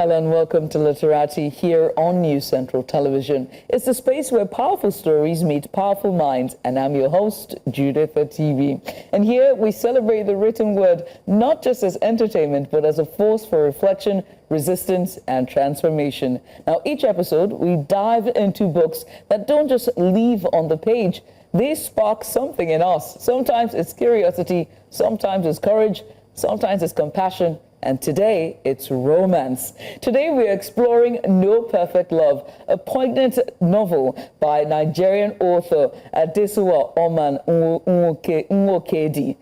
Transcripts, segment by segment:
Smile and welcome to Literati here on News Central Television. It's the space where powerful stories meet powerful minds, and I'm your host, Judith TV. And here we celebrate the written word not just as entertainment, but as a force for reflection, resistance, and transformation. Now, each episode, we dive into books that don't just leave on the page. They spark something in us. Sometimes it's curiosity, sometimes it's courage, sometimes it's compassion, and today it's romance. Today we're exploring No Perfect Love, a poignant novel by Nigerian author Adesuwa O'man Nwokedi.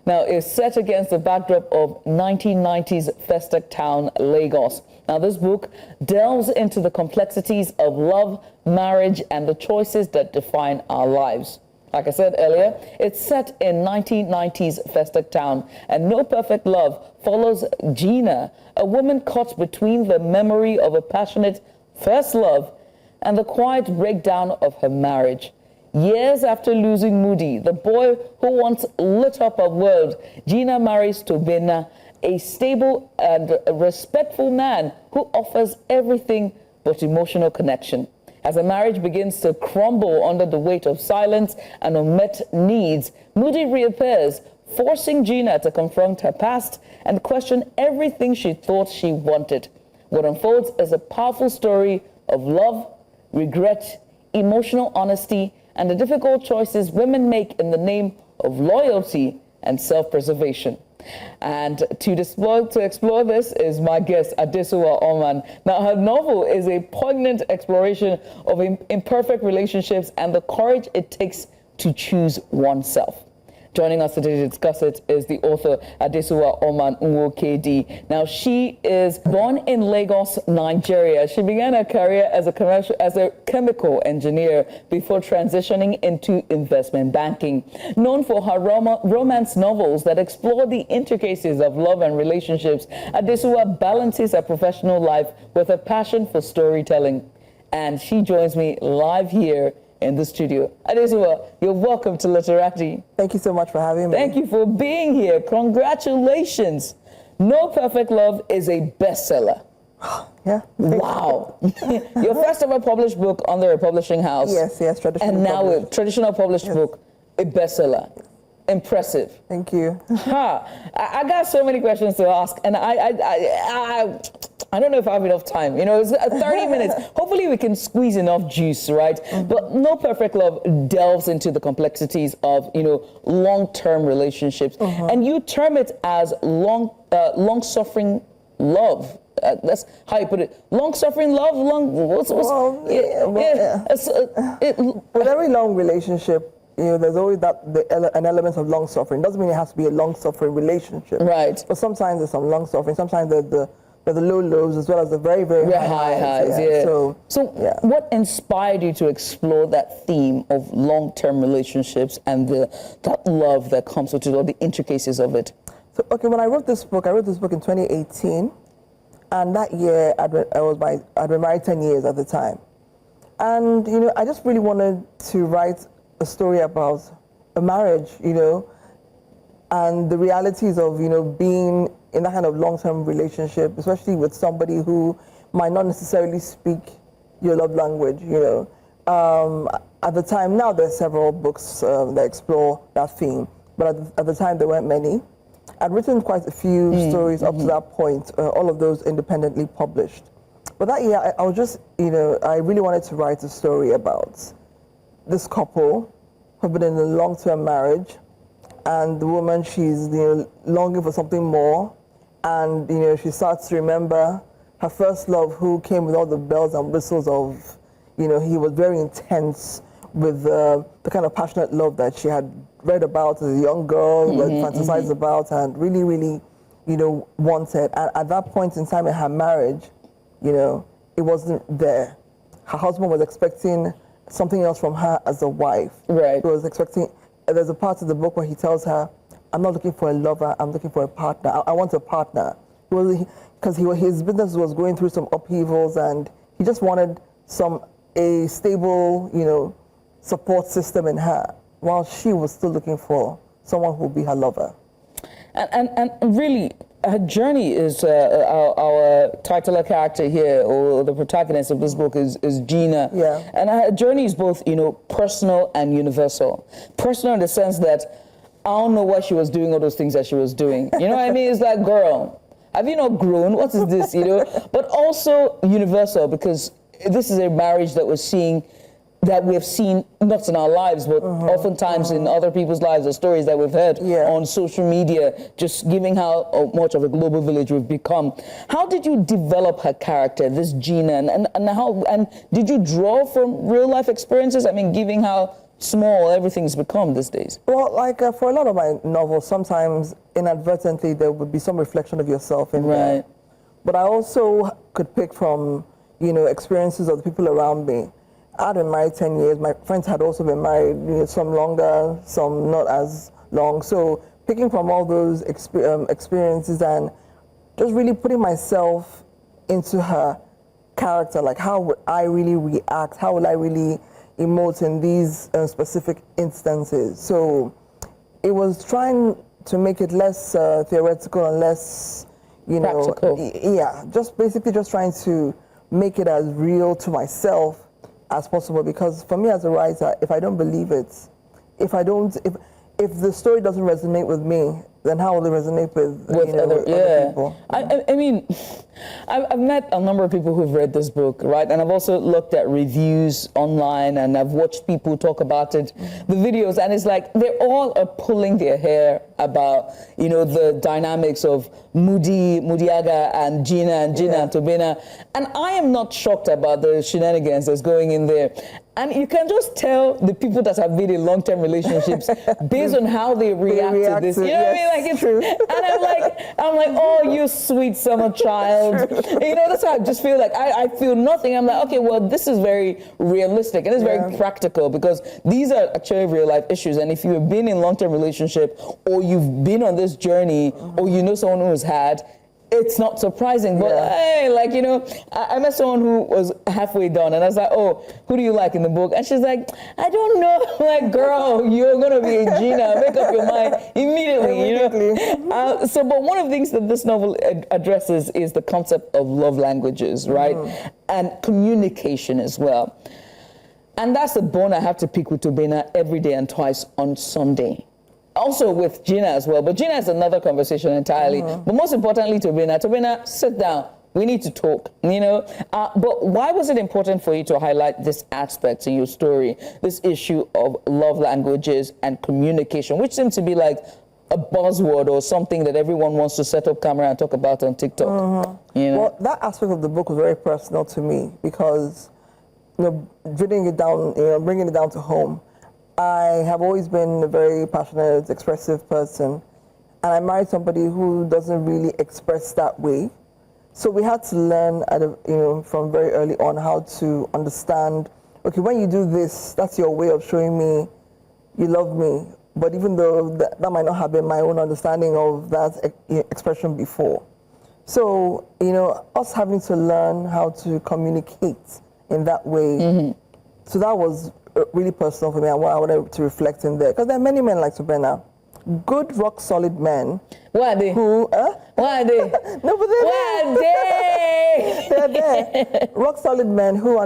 Now, it's set against the backdrop of 1990s Festac Town, Lagos. Now, this book delves into the complexities of love, marriage, and the choices that define our lives. Like I said earlier, it's set in 1990s Festac Town, and No Perfect Love follows Gina, a woman caught between the memory of a passionate first love and the quiet breakdown of her marriage. Years after losing Mudi, the boy who once lit up her world, Gina marries Tobenna, a stable and respectful man who offers everything but emotional connection. As the marriage begins to crumble under the weight of silence and unmet needs, Mudi reappears, forcing Gina to confront her past and question everything she thought she wanted. What unfolds is a powerful story of love, regret, emotional honesty, and the difficult choices women make in the name of loyalty and self-preservation. And to explore this is my guest, Adesuwa O'man. Now, her novel is a poignant exploration of imperfect relationships and the courage it takes to choose oneself. Joining us today to discuss it is the author Adesuwa O'man Nwokedi. Now, she is born in Lagos, Nigeria. She began her career as a chemical engineer before transitioning into investment banking. Known for her romance novels that explore the intricacies of love and relationships, Adesuwa balances her professional life with a passion for storytelling. And she joins me live here in the studio. Adesuwa, you're welcome to Literati. Thank you so much for having me. Thank you for being here. Congratulations. No Perfect Love is a bestseller. Yeah. Wow. Your first ever published book under a publishing house. Yes, traditional. And now a traditional published book, a bestseller. Impressive. Thank you. I got so many questions to ask, and I don't know if I have enough time. You know, it's 30 minutes. Hopefully we can squeeze enough juice, right? Mm-hmm. But No Perfect Love delves into the complexities of, long-term relationships. Mm-hmm. And you term it as long-suffering love. That's how you put it. Long-suffering love? With every long relationship, there's always an element of long suffering. Doesn't mean it has to be a long suffering relationship. Right. But sometimes there's some long suffering. Sometimes there's the low lows as well as the very, very high highs. Yeah. So what inspired you to explore that theme of long-term relationships and that love that comes with it, all the intricacies of it? So, when I wrote this book in 2018. And that year, I'd been married 10 years at the time. And, I just really wanted to write a story about a marriage, and the realities of, being in that kind of long-term relationship, especially with somebody who might not necessarily speak your love language, At the time, now there's several books that explore that theme, but at the time there weren't many. I'd written quite a few stories up to that point, all of those independently published. But that year, I was just, I really wanted to write a story about this couple who've been in a long-term marriage, and the woman, she's longing for something more, and she starts to remember her first love, who came with all the bells and whistles of, he was very intense with the kind of passionate love that she had read about as a young girl, fantasized about, and really, really, wanted. And at that point in time in her marriage, it wasn't there. Her husband was expecting something else from her as a wife. Right. He was expecting, there's a part of the book where he tells her, I'm not looking for a lover, I'm looking for a partner. I want a partner. Because his business was going through some upheavals, and he just wanted a stable, support system in her, while she was still looking for someone who would be her lover. And really, her journey is our titular character here, or the protagonist of this book is Gina. Yeah. And her journey is both, personal and universal. Personal in the sense that I don't know why she was doing all those things that she was doing. You know what I mean? It's like, girl, have you not grown? What is this, But also universal, because this is a marriage that we have seen not in our lives, but oftentimes in other people's lives, or stories that we've heard on social media, just giving how much of a global village we've become. How did you develop her character, this Gina, and did you draw from real life experiences? I mean, given how small everything's become these days. Well, for a lot of my novels, sometimes inadvertently there would be some reflection of yourself in there. But I also could pick from, experiences of the people around me. I'd been married 10 years. My friends had also been married, some longer, some not as long. So picking from all those experiences and just really putting myself into her character, like how would I really react? How would I really emote in these specific instances? So it was trying to make it less theoretical and less, practical. Just basically just trying to make it as real to myself as possible, because for me as a writer, if I don't believe it, if the story doesn't resonate with me, then how will it resonate with other people? I mean, I've met a number of people who've read this book, right? And I've also looked at reviews online, and I've watched people talk about it, the videos, and it's like they all are pulling their hair about, the dynamics of Mudiaga and Gina and Tobenna. And I am not shocked about the shenanigans that's going in there. And you can just tell the people that have been in long-term relationships based on how they react to this. You know what I mean? Like, it's true. And I'm like, oh, you sweet summer child. That's how I just feel like I feel nothing. I'm like, okay, well, this is very realistic and it's very practical, because these are actually real life issues. And if you've been in long-term relationship, or you've been on this journey, or someone who has had, it's not surprising, but hey, I met someone who was halfway done, and I was like, oh, who do you like in the book? And she's like, I don't know. I'm like, girl, you're gonna be a Gina. Make up your mind immediately. But one of the things that this novel addresses is the concept of love languages, right? And communication as well. And that's the bone I have to pick with Tobenna every day and twice on Sunday. Also with Gina as well, but Gina is another conversation entirely. But most importantly, Tobenna, sit down. We need to talk, But why was it important for you to highlight this aspect in your story, this issue of love languages and communication, which seems to be like a buzzword or something that everyone wants to set up camera and talk about on TikTok? Well, that aspect of the book was very personal to me, because, bringing it down to home. I have always been a very passionate, expressive person, and I married somebody who doesn't really express that way. So we had to learn from very early on how to understand, okay, when you do this, that's your way of showing me you love me. But even though that might not have been my own understanding of that expression before. So, us having to learn how to communicate in that way. So that was really personal for me, and what I wanted to reflect in there. Because there are many men like Tobenna, good, rock-solid men. Why are they? Why are they? No, but they're Why are they? They're there. Rock-solid men who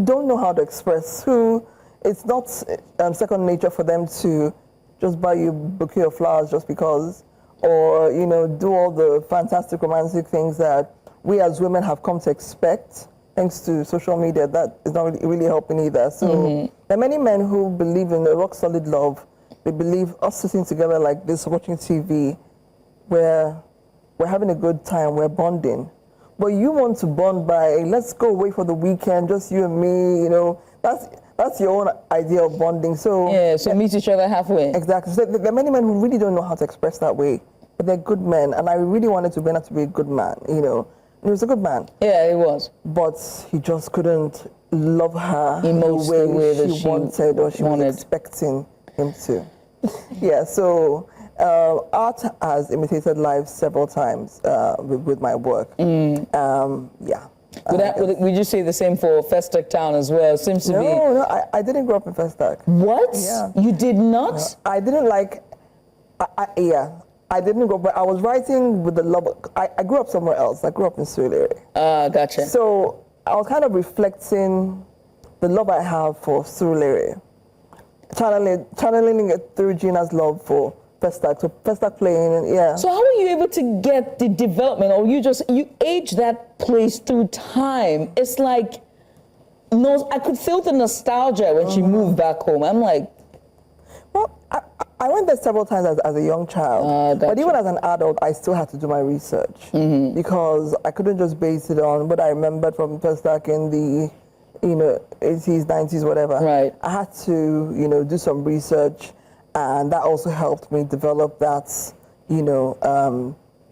don't know how to express, who it's not second nature for them to just buy you a bouquet of flowers just because, or, do all the fantastic romantic things that we as women have come to expect. Thanks to social media, that is not really helping either. So there are many men who believe in a rock-solid love. They believe us sitting together like this, watching TV, where we're having a good time, we're bonding. But you want to bond by, let's go away for the weekend, just you and me, that's your own idea of bonding. So meet each other halfway. Exactly. So there are many men who really don't know how to express that way, but they're good men. And I really wanted Tobenna to be a good man, He was a good man. Yeah, he was. But he just couldn't love her emotionally the way she wanted, or she was expecting him to. So art has imitated life several times with my work. Would you say the same for Festac Town as well? Seems to be. No, I didn't grow up in Festac. What? Yeah. You did not? No, I didn't like. I didn't go, but I was writing with the love. I grew up somewhere else. I grew up in Surulere. Gotcha. So I was kind of reflecting the love I have for Surulere, channeling it through Gina's love for Festac. So Festac playing, and yeah. So how were you able to get the development, or you age that place through time? It's like, no, I could feel the nostalgia when she moved back home. I'm like, well, I went there several times as a young child, but even gotcha. as an adult, I still had to do my research because I couldn't just base it on what I remembered from Festac in the 80s, 90s, whatever. Right. I had to, do some research, and that also helped me develop that,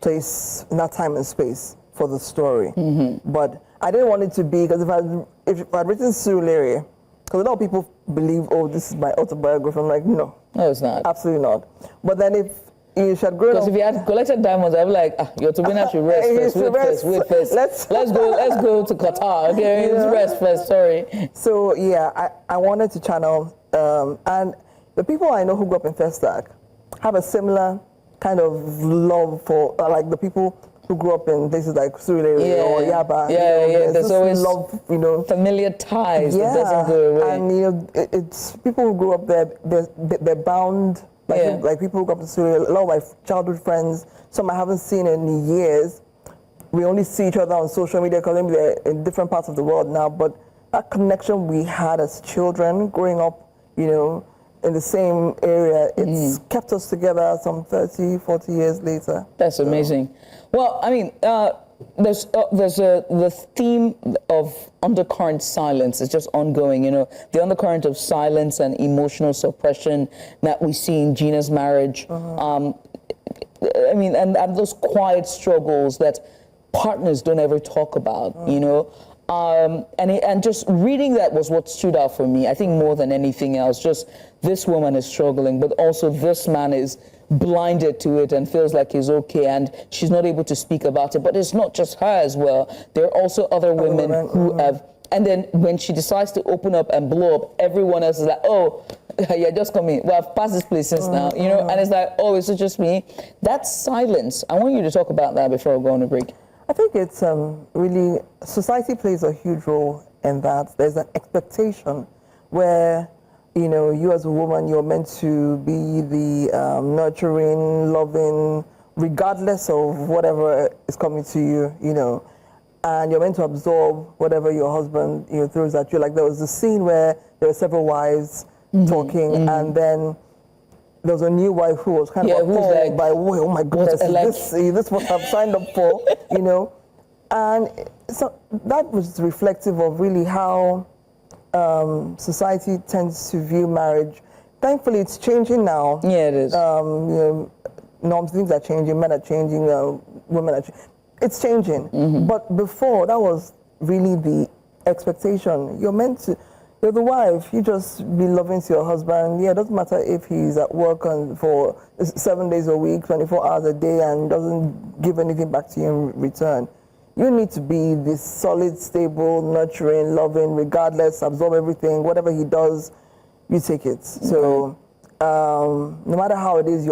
place, that time and space for the story. But I didn't want it to be, because if I'd written Surulere, because a lot of people believe, oh, this is my autobiography. I'm like, no. no, it's not. Absolutely not. But then if you should grow Because up, if you had collected diamonds, I'd be like, your Tobenna should rest first, wait first. Let's go to Qatar. Okay, let's rest first. Sorry. So yeah, I wanted to channel, and the people I know who grew up in Festac have a similar kind of love for like the people who grew up in places like Surulere or Yaba. There's always love, familiar ties that doesn't go away. And it's people who grew up there. They're bound. Like people who grew up in Surulere. A lot of my childhood friends, some I haven't seen in years. We only see each other on social media because maybe they're in different parts of the world now. But that connection we had as children, growing up, in the same area, it's kept us together some 30, 40 years later. That's amazing. Well, I mean, there's the theme of undercurrent silence is just ongoing. The undercurrent of silence and emotional suppression that we see in Gina's marriage. I mean, and those quiet struggles that partners don't ever talk about. And just reading that was what stood out for me. I think more than anything else, just this woman is struggling, but also this man is blinded to it and feels like he's okay, and she's not able to speak about it. But it's not just her as well. There are also other women who have. And then when she decides to open up and blow up, everyone else is like, oh, you're just coming. Well, I've passed this place since now, and it's like, oh, is it just me? That's silence. I want you to talk about that before we go on a break. I think it's really, society plays a huge role in that. There's an expectation where, you as a woman, you're meant to be the nurturing, loving, regardless of whatever is coming to you, and you're meant to absorb whatever your husband, throws at you. Like there was a scene where there were several wives talking, and then there was a new wife who was kind of appalled like, by, oh my goodness, is this what I've signed up for, And so that was reflective of really how society tends to view marriage. Thankfully, it's changing now. Yeah, it is. Norms, things are changing, men are changing, women are changing. It's changing. But before, that was really the expectation. You're the wife, you just be loving to your husband. Yeah, it doesn't matter if he's at work for 7 days a week, 24 hours a day, and doesn't give anything back to you in return. You need to be this solid, stable, nurturing, loving, regardless, absorb everything. Whatever he does, you take it. So no matter how it is,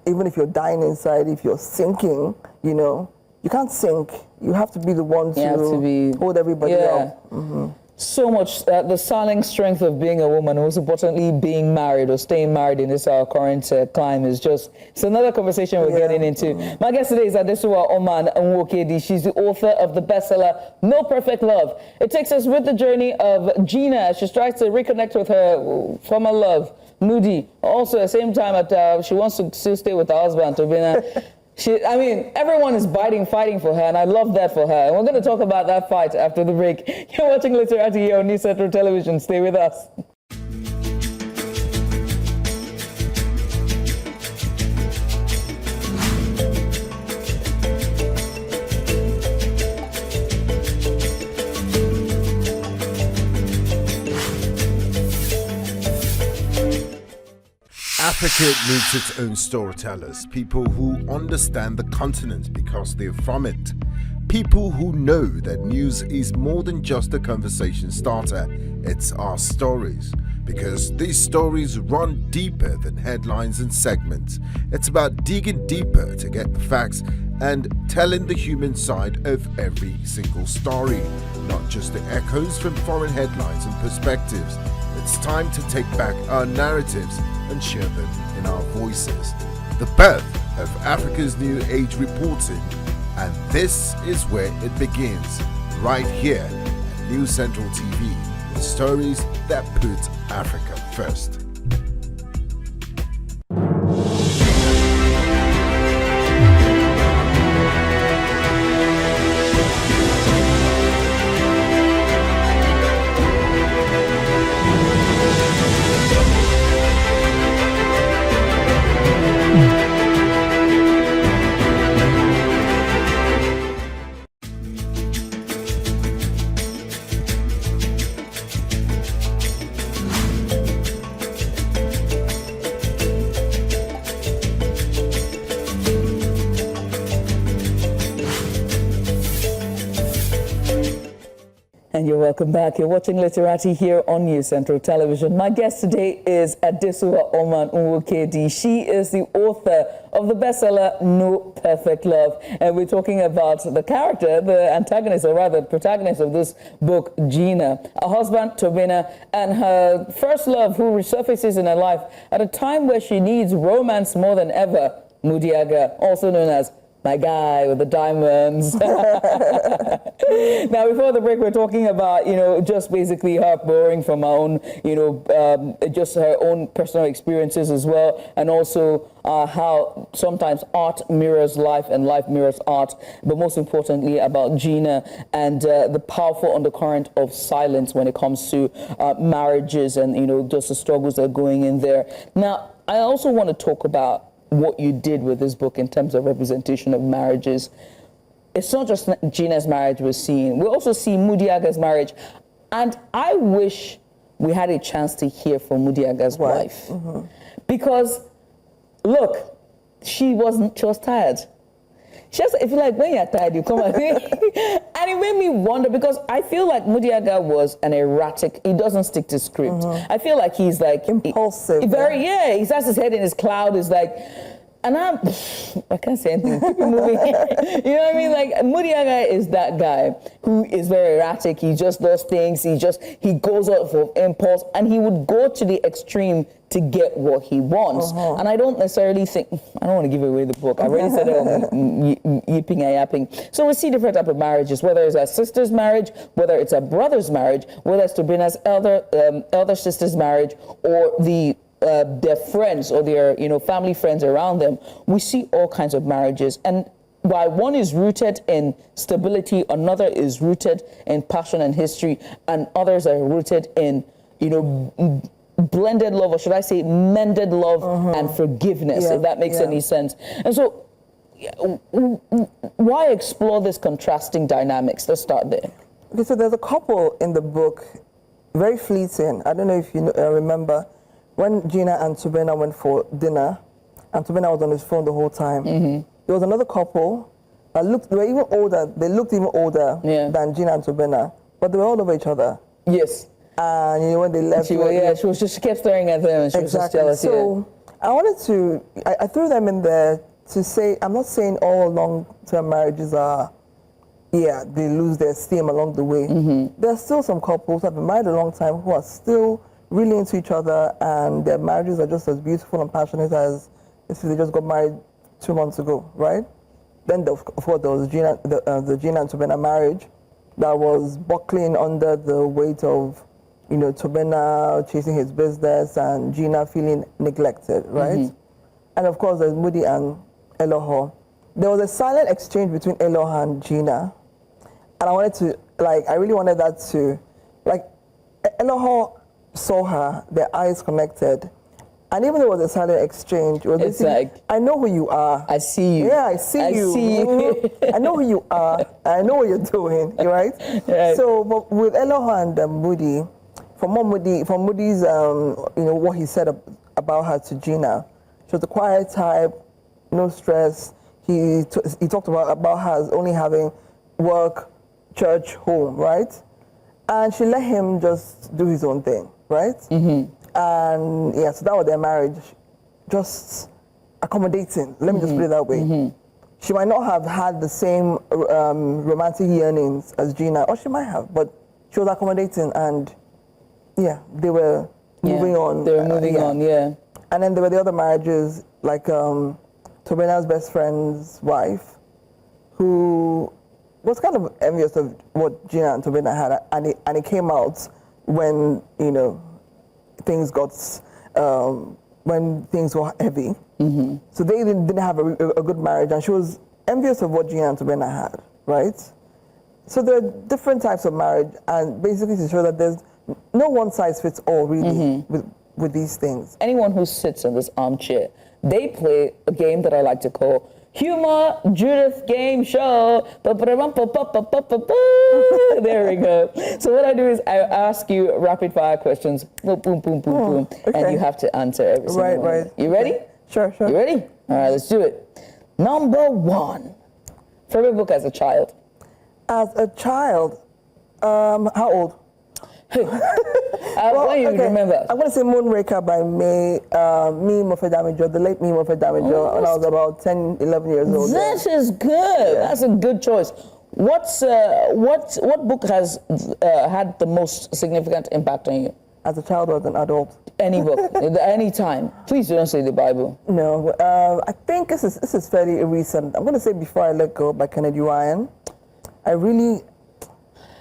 even if you're dying inside, if you're sinking, you can't sink. You have to be the one to hold everybody up. So much, the silent strength of being a woman, most importantly being married or staying married in this our current climate is it's another conversation we're getting into. My guest today is Adesuwa O'man Nwokedi. She's the author of the bestseller, No Perfect Love. It takes us with the journey of Gina as she tries to reconnect with her former love, Mudi. Also, at the same time, she wants to still stay with her husband, Tobenna. Everyone is fighting for her, and I love that for her. And we're going to talk about that fight after the break. You're watching Literati here on New Central Television. Stay with us. Africa needs its own storytellers, people who understand the continent because they're from it. People who know that news is more than just a conversation starter, it's our stories. because these stories run deeper than headlines and segments. It's about digging deeper to get the facts and telling the human side of every single story, not just the echoes from foreign headlines and perspectives. It's time to take back our narratives and share them in our voices. The birth of Africa's New Age reporting, and this is where it begins, right here at News Central TV, with stories that put Africa first. And you're welcome back. You're watching Literati here on News Central Television. My guest today is Adesuwa O'man Nwokedi. She is the author of the bestseller No Perfect Love. And we're talking about the character, the antagonist, or rather the protagonist of this book, Gina. Her husband, Tobenna, and her first love, who resurfaces in her life at a time where she needs romance more than ever, Mudi, also known as my guy with the diamonds. Now, before the break, we're talking about, just basically her borrowing from her own, just her own personal experiences as well. And also how sometimes art mirrors life and life mirrors art. But most importantly, about Gina and the powerful undercurrent of silence when it comes to marriages and, just the struggles that are going in there. Now, I also want to talk about what you did with this book in terms of representation of marriages. It's not just Gina's marriage we're seeing. We also see Mudiaga's marriage. And I wish we had a chance to hear from Mudiaga's wife. Mm-hmm. Because, look, she was tired. She just, if you like, when you're tired, you come and and it made me wonder, because I feel like Mudiaga was an erratic, he doesn't stick to script. Mm-hmm. I feel like he's like impulsive. He has his head in his cloud, is like, and I can't say anything. Keep it moving. You know what I mean? Like, Mudiaga is that guy who is very erratic. He just does things. He goes out for impulse, and he would go to the extreme to get what he wants. Uh-huh. And I don't necessarily think, I don't want to give away the book. I already said yipping and yapping. So we see different type of marriages, whether it's a sister's marriage, whether it's a brother's marriage, whether it's Tobenna's elder sister's marriage, or their friends or their family friends around them. We see all kinds of marriages, and while one is rooted in stability, another is rooted in passion and history, and others are rooted in blended love, or should I say mended love, and forgiveness, if that makes any sense. And so why explore this contrasting dynamics? Let's start there. Okay, so there's a couple in the book, very fleeting. I don't know if you remember when Gina and Tobenna went for dinner, and Tobenna was on his phone the whole time. Mm-hmm. There was another couple that they were even older. They looked even older than Gina and Tobenna, but they were all over each other. Yes. And when they left, she kept staring at them, and she was just jealous. So I threw them in there to say, I'm not saying all long-term marriages are, they lose their steam along the way. Mm-hmm. There are still some couples that have been married a long time who are still really into each other, and their marriages are just as beautiful and passionate as if they just got married 2 months ago, right? Then, of course, there was the Gina and Tobenna marriage that was buckling under the weight of, Tobenna chasing his business and Gina feeling neglected, right? Mm-hmm. And of course, there's Mudi and Eloho. There was a silent exchange between Eloho and Gina, and I really wanted that to, Eloho saw her, their eyes connected, and even though it was a silent exchange, it was I know who you are. I see you. Yeah, I see you. I know who you are. I know what you're doing. Right? Right. So, but with Eloho and Mudi, from Mudi's, what he said about her to Gina, she was a quiet type, no stress. He talked about her only having work, church, home, right? And she let him just do his own thing, right? Mm-hmm. And yeah, so that was their marriage. Just accommodating. Let me just put it that way. She might not have had the same romantic yearnings as Gina, or she might have, but she was accommodating, and yeah, they were moving on. They were moving on, yeah. And then there were the other marriages, like Tobenna's best friend's wife, who was kind of envious of what Gina and Tobenna had, and it came out when, you know, things got, when things were heavy. So they didn't have a good marriage, and she was envious of what Gina and Tobenna had, right? So there are different types of marriage, and basically to show that there's no one size fits all, really, with these things. Anyone who sits in this armchair, they play a game that I like to call Humor Judith Game Show. There we go. So what I do is I ask you rapid fire questions, boom, boom, boom, boom, boom, and you have to answer every single one. Right. You ready? Sure. You ready? All right, let's do it. Number one, favorite book as a child? As a child, how old? When you remember? I'm going to say Moonraker by Me Mofedamijo, the late Me Mofedamijo, when I was about 10, 11 years old. That is good. Yeah. That's a good choice. What book has had the most significant impact on you? As a child or as an adult? Any book, any time. Please don't say the Bible. No, I think this is fairly recent. I'm going to say Before I Let Go by Kennedy Ryan.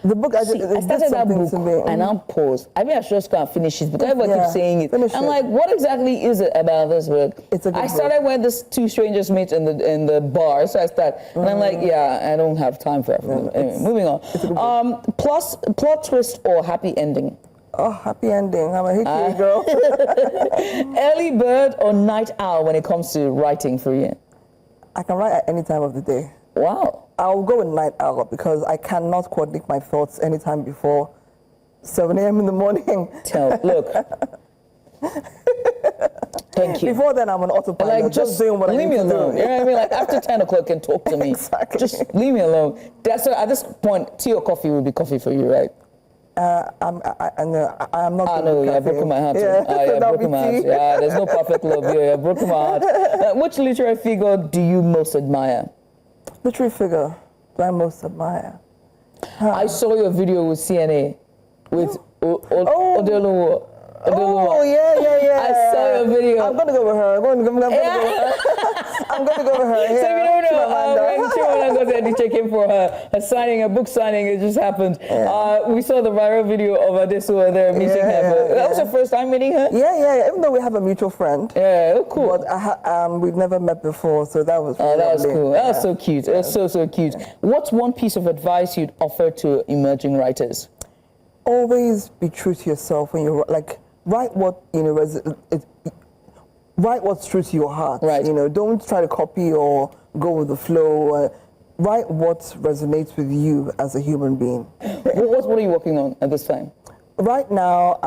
The book, I started that book and I paused. I mean, I should just can't finish it because everybody keeps saying it. I'm like, what exactly is it about this book? It's a good I started when these two strangers meet in the bar, so I started, and I'm like, I don't have time for that. Anyway, moving on. Plot twist or happy ending? Oh, happy ending. I'm a history girl. Early bird or night owl when it comes to writing for you? I can write at any time of the day. Wow. I'll go with night owl because I cannot coordinate my thoughts anytime before 7 a.m. in the morning. Look. Thank you. Before then, I'm an autopilot. Like, just doing what I need leave me alone. to do. You know what I mean? Like, after 10 o'clock, you can talk to me. Exactly. Just leave me alone. At this point, tea or coffee will be coffee for you, right? I'm not. I know, you've broken my heart. You've broken my heart. Yeah, there's no perfect love here. You've broken my heart. Which literary figure do you most admire? Literary figure do I most admire? I saw your video with CNA with Odeluwa. Oh, yeah. I saw your video. I'm going to go with her. I'm going to go with her. I'm going to go with her. Yeah. So if you don't know, when Chimamanda goes to check in for her signing, a book signing, it just happened. Yeah. We saw the viral video of Adesuwa there meeting her. That was your first time meeting her? Yeah. Even though we have a mutual friend. Yeah, oh, cool. But we've never met before, so that was really that was lovely. cool. That was so cute. It was so cute. What's one piece of advice you'd offer to emerging writers? Always be true to yourself when you're write what write what's true to your heart. Right. Don't try to copy or go with the flow. Write what resonates with you as a human being. What are you working on at this time? Right now,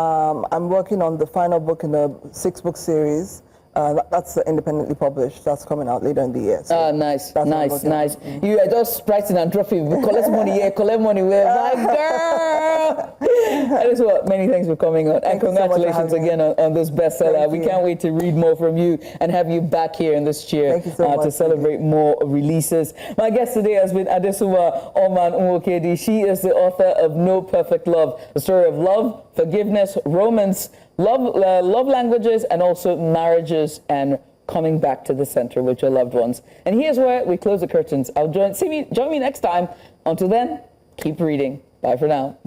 I'm working on the final book in a 6-book series. That's independently published. That's coming out later in the year. So nice. You are just writing and dropping. Collect money here, collect money there. My girl! That is what. Many thanks for coming on. And congratulations again on this bestseller. We can't wait to read more from you and have you back here in this chair to celebrate more releases. My guest today has been Adesuwa O'man Nwokedi. She is the author of No Perfect Love, the story of love, forgiveness, romance, love languages, and also marriages and coming back to the center with your loved ones. And here's where we close the curtains. Join me next time. Until then, keep reading. Bye for now.